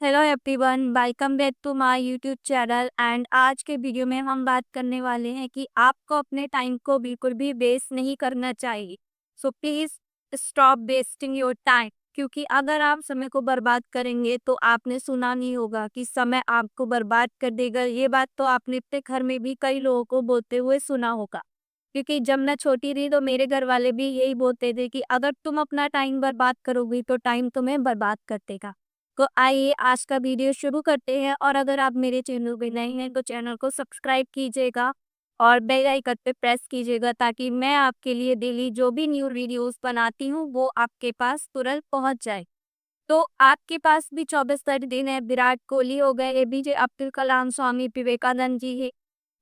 Hello everyone, welcome back to my YouTube channel. And आज के video में हम बात करने वाले हैं कि आपको अपने टाइम को बिल्कुल भी वेस्ट नहीं करना चाहिए। So please stop wasting your time, क्योंकि अगर आप समय को बर्बाद करेंगे तो आपने सुना नहीं होगा कि समय आपको बर्बाद कर देगा। ये बात तो आपने अपने घर में भी कई लोगों को बोलते हुए सुना होगा, क्योंकि जब मैं छोटी थी तो मेरे घर वाले भी यही बोलते थे कि अगर तुम अपना टाइम बर्बाद करोगी तो टाइम तुम्हें बर्बाद कर देगा। तो आइए आज का वीडियो शुरू करते हैं। और अगर आप मेरे चैनल पे नए हैं तो चैनल को सब्सक्राइब कीजिएगा और बेल आइकन पे प्रेस कीजिएगा, ताकि मैं आपके लिए डेली जो भी न्यू वीडियोस बनाती हूँ वो आपके पास तुरंत पहुँच जाए। तो आपके पास भी 24 दिन है। विराट कोहली हो गए, एपीजे अब्दुल कलाम, स्वामी विवेकानंद जी है,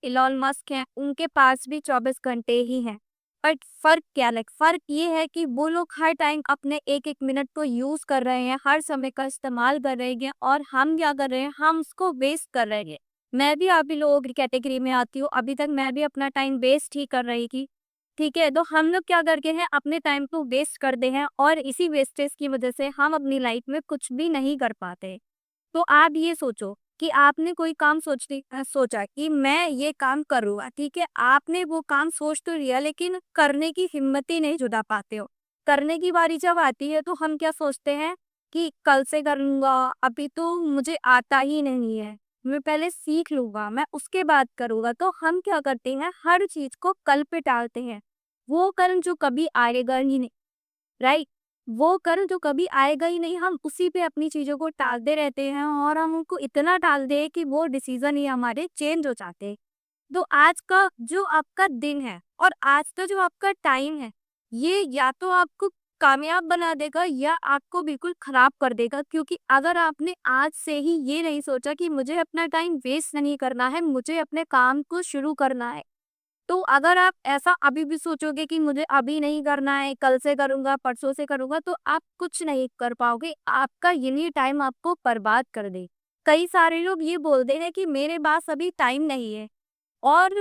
इलॉन मस्क हैं, उनके पास भी 24 घंटे ही हैं। बट फर्क ये है कि वो लोग हर टाइम अपने एक एक मिनट को यूज कर रहे हैं, हर समय का इस्तेमाल कर रहे हैं, और हम क्या कर रहे हैं, हम उसको वेस्ट कर रहे हैं। मैं भी अभी लोगों की कैटेगरी में आती हूँ। अभी तक मैं भी अपना टाइम वेस्ट ही कर रही थी। ठीक है, तो हम लोग क्या करके हैं, अपने टाइम को वेस्ट करते हैं, और इसी वेस्टेज की वजह से हम अपनी लाइफ में कुछ भी नहीं कर पाते। तो आप ये सोचो कि आपने कोई काम सोचा कि मैं ये काम करूँगा, ठीक है? आपने वो काम सोच तो लिया, लेकिन करने की हिम्मत ही नहीं जुटा पाते हो। करने की बारी जब आती है तो हम क्या सोचते हैं कि कल से कर लूँगा, अभी तो मुझे आता ही नहीं है, मैं पहले सीख लूँगा, मैं उसके बाद करूँगा। तो हम क्या करते हैं, हर चीज़ को कल पे टालते हैं। वो कल जो कभी आएगा ही नहीं, राइट? वो कल जो कभी आएगा ही नहीं, हम उसी पे अपनी चीज़ों को टालते रहते हैं, और हम उनको इतना टालते हैं कि वो डिसीज़न ही हमारे चेंज हो जाते हैं। तो आज का जो आपका दिन है और आज का जो आपका टाइम है, ये या तो आपको कामयाब बना देगा या आपको बिल्कुल खराब कर देगा। क्योंकि अगर आपने आज से ही ये नहीं सोचा कि मुझे अपना टाइम वेस्ट नहीं करना है, मुझे अपने काम को शुरू करना है, तो अगर आप ऐसा अभी भी सोचोगे कि मुझे अभी नहीं करना है, कल से करूँगा, परसों से करूँगा, तो आप कुछ नहीं कर पाओगे। आपका यही टाइम आपको बर्बाद कर दे। कई सारे लोग ये बोलते हैं कि मेरे पास अभी टाइम नहीं है और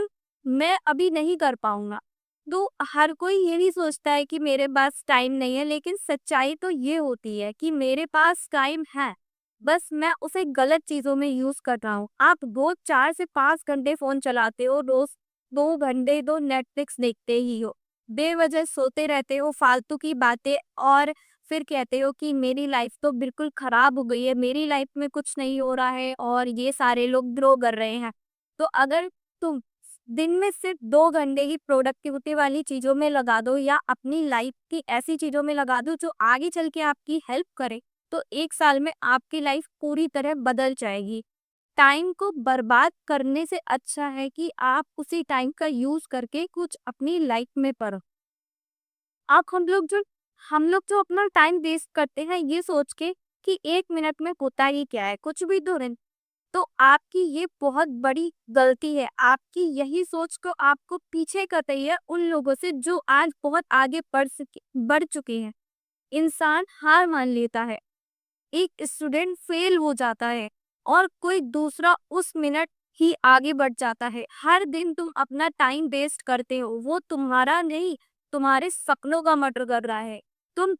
मैं अभी नहीं कर पाऊँगा। तो हर कोई यही सोचता है कि मेरे पास टाइम नहीं है, लेकिन सच्चाई तो ये होती है कि मेरे पास टाइम है, बस मैं उसे गलत चीज़ों में यूज़ कर रहा हूँ। आप रोज़ 4 से 5 घंटे फ़ोन चलाते हो, रोज़ 2 घंटे तो नेटफ्लिक्स देखते ही हो, बेवजह सोते रहते हो, फालतू की बातें, और फिर कहते हो कि मेरी लाइफ तो बिल्कुल खराब हो गई है, मेरी लाइफ में कुछ नहीं हो रहा है और ये सारे लोग ग्रो कर रहे हैं। तो अगर तुम दिन में सिर्फ 2 घंटे ही प्रोडक्टिविटी वाली चीज़ों में लगा दो, या अपनी लाइफ की ऐसी चीज़ों में लगा दो जो आगे चल के आपकी हेल्प करे, तो 1 साल में आपकी लाइफ पूरी तरह बदल जाएगी। टाइम को बर्बाद करने से अच्छा है कि आप उसी टाइम का यूज़ करके कुछ अपनी लाइफ में करो। अब हम लोग जो अपना टाइम वेस्ट करते हैं ये सोच के कि 1 मिनट में होता ही क्या है, कुछ भी तो नहीं। तो आपकी ये बहुत बड़ी गलती है। आपकी यही सोच को आपको पीछे कर रही है उन लोगों से जो आज बहुत आगे बढ़ चुके हैं। इंसान हार मान लेता है, एक स्टूडेंट फेल हो जाता है, और कोई दूसरा उस मिनट ही आगे बढ़ जाता है। हर दिन तुम अपना टाइम वेस्ट करते हो, वो तुम्हारा नहीं, तुम्हारे सपनों का मर्डर कर रहा है। तुम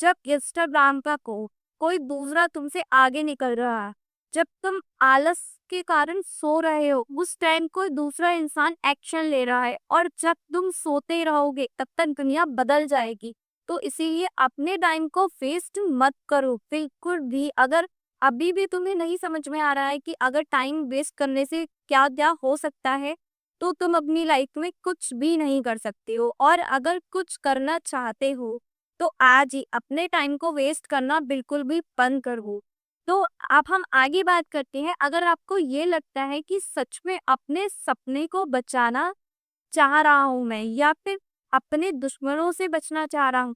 जब इंस्टाग्राम पर कोई दूसरा तुमसे आगे निकल रहा है, जब तुम आलस के कारण सो रहे हो, उस टाइम कोई दूसरा इंसान एक्शन ले रहा है, और जब तुम सोते रहोगे तब तक दुनिया बदल जाएगी। तो इसीलिए अपने टाइम को वेस्ट मत करो बिल्कुल भी। अगर अभी भी तुम्हें नहीं समझ में आ रहा है कि अगर टाइम वेस्ट करने से क्या क्या हो सकता है, तो तुम अपनी लाइफ में कुछ भी नहीं कर सकते हो। और अगर कुछ करना चाहते हो तो आज ही अपने टाइम को वेस्ट करना बिल्कुल भी बंद करो। तो अब हम आगे बात करते हैं। अगर आपको ये लगता है कि सच में अपने सपने को बचाना चाह रहा हूँ मैं, या फिर अपने दुश्मनों से बचना चाह रहा हूँ,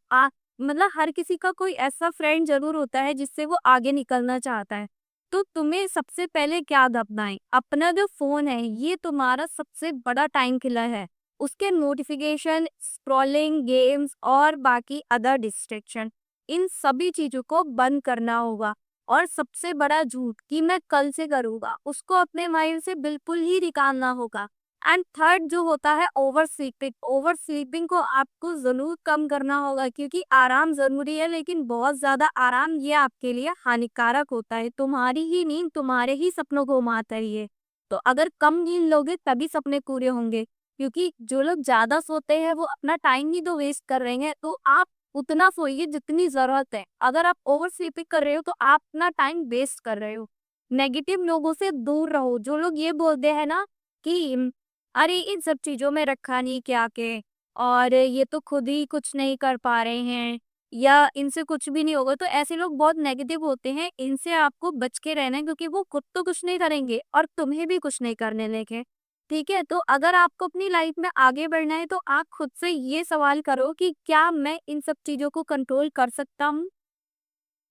मतलब हर किसी का कोई ऐसा फ्रेंड जरूर होता है जिससे वो आगे निकलना चाहता है। तो तुम्हें सबसे पहले क्या दबना है, अपना जो फोन है ये तुम्हारा सबसे बड़ा टाइम किलर है। उसके नोटिफिकेशन, स्क्रॉलिंग, गेम्स और बाकी अदर डिस्ट्रैक्शन, इन सभी चीजों को बंद करना होगा। और सबसे बड़ा झूठ कि मैं कल से करूंगा, उसको अपने माइंड से बिल्कुल ही निकालना होगा। एंड थर्ड जो होता है ओवर स्लीपिंग। ओवर स्लीपिंग को आपको जरूर कम करना होगा, क्योंकि आराम जरूरी है, लेकिन बहुत ज्यादा आराम ये आपके लिए हानिकारक होता है। तुम्हारी ही नींद तुम्हारे ही सपनों को मारता है ये। तो अगर कम नींद लोगे तभी सपने पूरे होंगे, क्योंकि जो लोग ज्यादा सोते हैं वो अपना टाइम ही तो वेस्ट कर रहे हैं। तो आप उतना सोइए जितनी जरूरत है। अगर आप ओवर स्लीपिंग कर रहे हो तो आप अपना टाइम वेस्ट कर रहे हो। नेगेटिव लोगों से दूर रहो। जो लोग ये बोलते हैं ना कि अरे इन सब चीजों में रखा नहीं क्या के, और ये तो खुद ही कुछ नहीं कर पा रहे हैं, या इनसे कुछ भी नहीं होगा, तो ऐसे लोग बहुत नेगेटिव होते हैं। इनसे आपको बच के रहना है, क्योंकि वो खुद तो कुछ नहीं करेंगे और तुम्हें भी कुछ नहीं करने देंगे। ठीक है, तो अगर आपको अपनी लाइफ में आगे बढ़ना है तो आप खुद से ये सवाल करो कि क्या मैं इन सब चीजों को कंट्रोल कर सकता हूँ?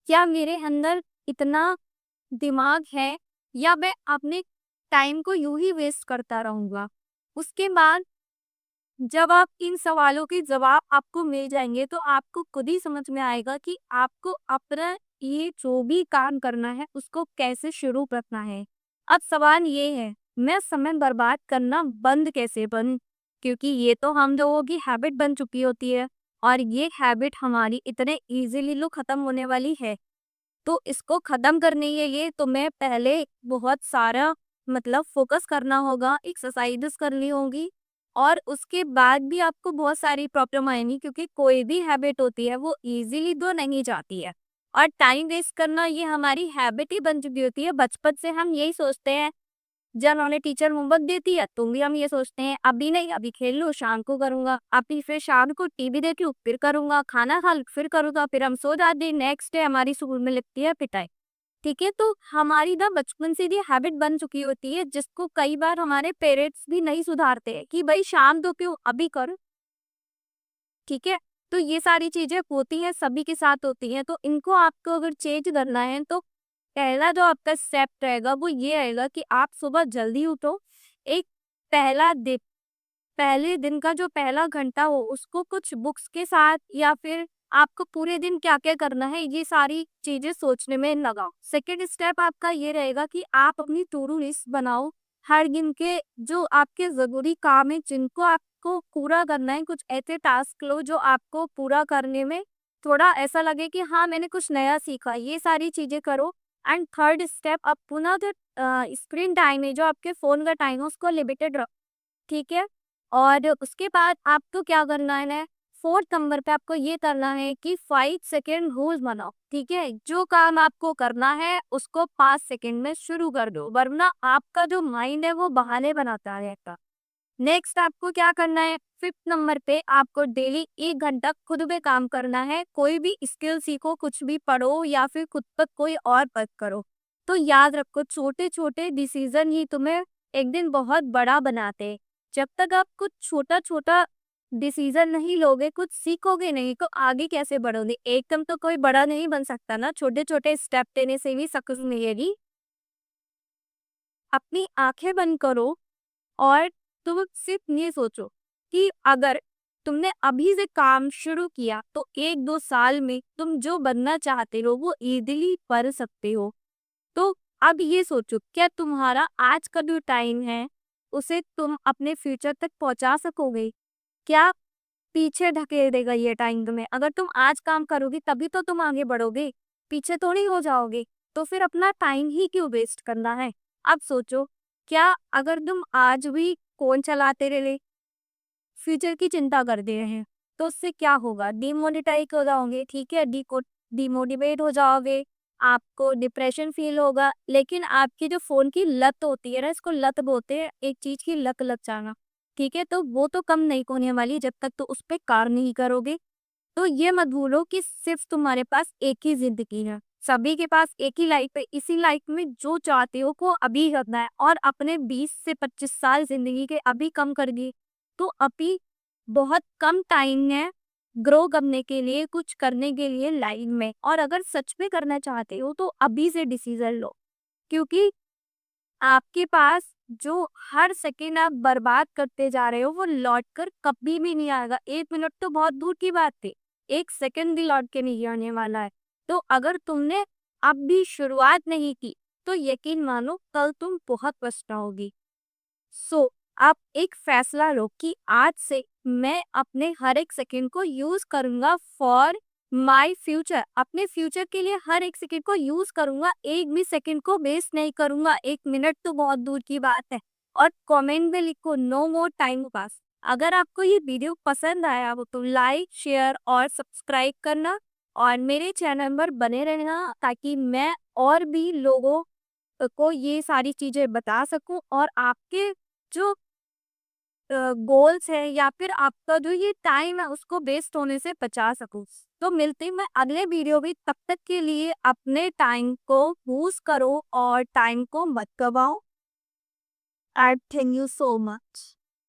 क्या मेरे अंदर इतना दिमाग है, या मैं अपने टाइम को यूं ही वेस्ट करता रहूंगा? उसके बाद जब आप इन सवालों के जवाब आपको मिल जाएंगे तो आपको खुद ही समझ में आएगा कि आपको अपना ये जो भी काम करना है उसको कैसे शुरू करना है। अब सवाल ये है, मैं समय बर्बाद करना बंद कैसे करूं? क्योंकि ये तो हम लोगों की हैबिट बन चुकी होती है, और ये हैबिट हमारी इतने इजीली लो खत्म होने वाली है। तो इसको खत्म करने के लिए तुम्हें पहले बहुत सारा मतलब फोकस करना होगा, एक्सरसाइजेस करनी होगी, और उसके बाद भी आपको बहुत सारी प्रॉब्लम आएंगी, क्योंकि कोई भी हैबिट होती है वो इजीली तो नहीं जाती है। और टाइम वेस्ट करना ये हमारी हैबिट ही बन चुकी होती है। बचपन से हम यही सोचते हैं, जब हमें टीचर होमवर्क देती है तो भी हम ये सोचते हैं अभी नहीं, अभी खेल लूँ शाम को करूंगा, अभी फिर शाम को टीवी देख लूँ फिर करूंगा, खाना खा लूँ फिर करूंगा, फिर हम सो जाते हैं। नेक्स्ट डे हमारी स्कूल में लगती है पिटाई। ठीक है, तो हमारी ना बचपन से ये हैबिट बन चुकी होती है, जिसको कई बार हमारे पेरेंट्स भी नहीं सुधारते हैं कि भाई शाम तो क्यों, अभी कर। ठीक है, तो ये सारी चीजें होती हैं, सभी के साथ होती हैं। तो इनको आपको अगर चेंज करना है तो पहला जो आपका स्टेप रहेगा वो ये रहेगा कि आप सुबह जल्दी उठो। एक पहला दिन, पहले दिन का जो पहला घंटा हो उसको कुछ बुक्स के साथ, या फिर आपको पूरे दिन क्या क्या करना है ये सारी चीजें सोचने में लगाओ। सेकेंड स्टेप आपका ये रहेगा कि आप अपनी टू डू लिस्ट बनाओ। हर दिन के जो आपके जरूरी काम है जिनको आपको पूरा करना है, कुछ ऐसे टास्क लो जो आपको पूरा करने में थोड़ा ऐसा लगे कि हाँ मैंने कुछ नया सीखा, ये सारी चीजें करो। एंड थर्ड स्टेप, अब पुनः जो स्क्रीन टाइम है, जो आपके फोन का टाइम है, उसको लिमिटेड रखो। ठीक है, और उसके बाद आपको क्या करना है, फोर्थ नंबर पे आपको ये करना है कि 5 सेकेंड रूल बनाओ। ठीक है, जो काम आपको करना है उसको 5 सेकेंड में शुरू कर दो, वरना आपका जो माइंड है वो बहाने बनाता रहता। नेक्स्ट आपको क्या करना है, फिफ्थ नंबर पे आपको डेली 1 घंटा खुद पे काम करना है। कोई भी स्किल सीखो, कुछ भी पढ़ो, या फिर खुद पर कोई और वर्क करो। तो याद रखो, छोटे छोटे डिसीजन ही तुम्हें एक दिन बहुत बड़ा बनाते हैं। जब तक आप कुछ छोटा छोटा डिसीजन नहीं लोगे, कुछ सीखोगे नहीं, तो आगे कैसे बढ़ोगे? एकदम तो कोई बड़ा नहीं बन सकता ना, छोटे छोटे स्टेप लेने से भी सक्सेस मिलेगी। अपनी आंखें बंद करो और तुम सिर्फ ये सोचो कि अगर तुमने अभी से काम शुरू किया तो 1-2 साल में तुम जो बनना चाहते हो वो इजीली कर सकते हो। तो अब ये सोचो, क्या तुम्हारा आज का जो टाइम है उसे तुम अपने फ्यूचर तक पहुंचा सकोगे? क्या पीछे ढकेल देगा ये टाइम तुम्हें? अगर तुम आज काम करोगे तभी तो तुम आगे बढ़ोगे, पीछे तो नहीं हो जाओगे। तो फिर अपना टाइम ही क्यों वेस्ट करना है? अब सोचो, क्या अगर तुम आज भी फोन चलाते रहे, फ्यूचर की चिंता करते रहे, तो उससे क्या होगा? डिमोनेटाइज हो जाओगे। ठीक है, डिमोटिवेट हो जाओगे, आपको डिप्रेशन फील होगा। लेकिन आपकी जो फोन की लत होती है ना, इसको लत बोलते हैं, एक चीज की लत लग जाना। ठीक है, तो वो तो कम नहीं होने वाली जब तक तो उस पर कार्य नहीं करोगे। तो ये मत भूलो कि सिर्फ तुम्हारे पास एक ही जिंदगी है, सभी के पास एक ही लाइफ है। इसी लाइफ में जो चाहते हो वो अभी करना है, और अपने 20 से 25 साल जिंदगी के अभी कम कर दिए तो अभी बहुत कम टाइम है ग्रो करने के लिए, कुछ करने के लिए लाइफ में। और अगर सच में करना चाहते हो तो अभी से डिसीजन लो, क्योंकि आपके पास जो हर सेकेंड आप बर्बाद करते जा रहे हो वो लौट कर कभी भी नहीं आएगा। 1 मिनट तो बहुत दूर की बात थी, 1 सेकेंड भी लौट के नहीं आने वाला है। तो अगर तुमने अब भी शुरुआत नहीं की तो यकीन मानो कल तुम बहुत पछताओगी। सो आप एक फैसला लो कि आज से मैं अपने हर एक सेकंड को यूज करूंगा फॉर माय फ्यूचर। अपने फ्यूचर के लिए हर एक सेकंड को यूज करूंगा, एक भी सेकंड को वेस्ट नहीं करूंगा। 1 मिनट तो बहुत दूर की बात है। और कमेंट में लिखो नो मोर टाइम पास। अगर आपको ये वीडियो पसंद आया हो तो लाइक, शेयर और सब्सक्राइब करना और मेरे चैनल पर बने रहना, ताकि मैं और भी लोगों को ये सारी चीजें बता सकूं और आपके जो गोल्स है या फिर आपका जो ये टाइम है उसको वेस्ट होने से बचा सकूं। तो मिलते हैं मैं अगले वीडियो में, तब तक के लिए अपने टाइम को यूज करो और टाइम को मत गवाओ। And thank you so much.